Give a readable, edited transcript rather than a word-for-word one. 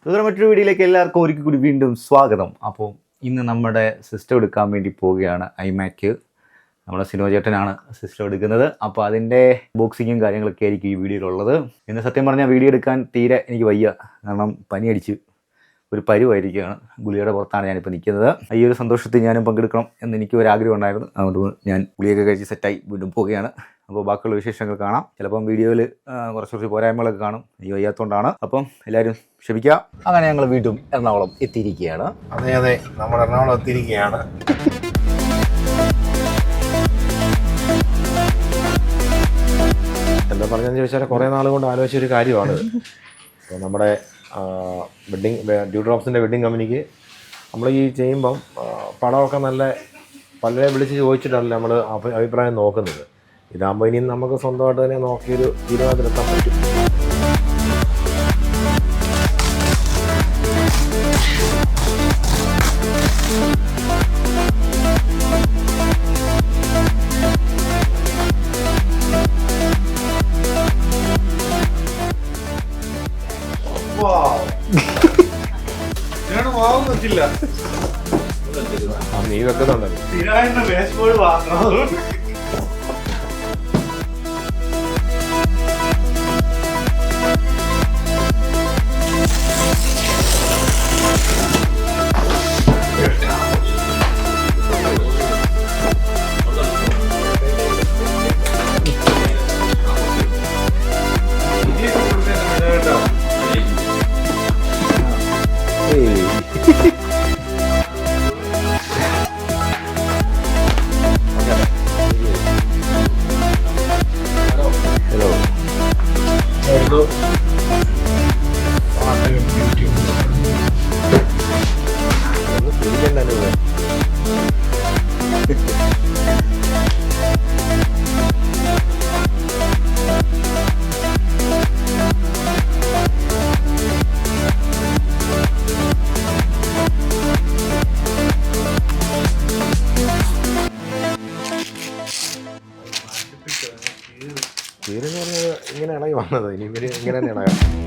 അതുപോലെ മറ്റൊരു വീഡിയോയിലേക്ക് എല്ലാവർക്കും ഒരിക്കൽ കൂടി വീണ്ടും സ്വാഗതം. അപ്പോൾ ഇന്ന് നമ്മുടെ സിസ്റ്റം എടുക്കാൻ വേണ്ടി പോവുകയാണ്. ഐമാക്ക് നമ്മുടെ സിനോചേട്ടനാണ് സിസ്റ്റം എടുക്കുന്നത്. അപ്പോൾ അതിൻ്റെ ബോക്സിങ്ങും കാര്യങ്ങളൊക്കെ ആയിരിക്കും ഈ വീഡിയോയിലുള്ളത്. ഇന്ന് സത്യം പറഞ്ഞാൽ വീഡിയോ എടുക്കാൻ തീരെ എനിക്ക് വയ്യ, കാരണം പനി അടിച്ച് ഒരു പരുവായിരിക്കുകയാണ്. ഗുളികയുടെ പുറത്താണ് ഞാനിപ്പോൾ നിൽക്കുന്നത്. ഈ ഒരു സന്തോഷത്തിൽ ഞാനും പങ്കെടുക്കണം എന്ന് എനിക്ക് ഒരു ആഗ്രഹം ഉണ്ടായിരുന്നു. അതുകൊണ്ട് ഞാൻ ഗുളികയൊക്കെ കഴിച്ച് സെറ്റായി വീണ്ടും പോവുകയാണ്. അപ്പോൾ ബാക്കിയുള്ള വിശേഷങ്ങൾ കാണാം. ചിലപ്പം വീഡിയോയിൽ കുറച്ച് പോരായ്മകളൊക്കെ കാണും, ഈ വയ്യാത്തതുകൊണ്ടാണ്. അപ്പം എല്ലാവരും ക്ഷമിക്കുക. അങ്ങനെ ഞങ്ങൾ വീണ്ടും എറണാകുളം എത്തിയിരിക്കുകയാണ്. അതെ, നമ്മൾ എറണാകുളം എത്തിയിരിക്കുകയാണ്. എന്താ പറഞ്ഞതെന്ന് ചോദിച്ചാൽ കുറേ നാൾ കൊണ്ട് ആലോചിച്ചൊരു കാര്യമാണ്. അപ്പോൾ നമ്മുടെ ഡ്യൂ ഡ്രോപ്സിൻ്റെ വെഡ്ഡിങ് കമ്പനിക്ക് നമ്മൾ ഈ ചെയ്യുമ്പം പടമൊക്കെ നല്ല പലരെ വിളിച്ച് ചോദിച്ചിട്ടല്ല നമ്മൾ അഭിപ്രായം നോക്കുന്നത്. ഇതാകുമ്പോൾ ഇനിയും നമുക്ക് സ്വന്തമായിട്ട് തന്നെ നോക്കിയൊരു തീരുമാനത്തിലെത്താൻ പറ്റും. നീ വെക്കുന്നുണ്ടല്ലോ. തീരെന്ന് പറഞ്ഞത് ഇങ്ങനെ ഇളകി വന്നത്, ഇനി ഇവര് ഇങ്ങനെ തന്നെ ഇളകാം.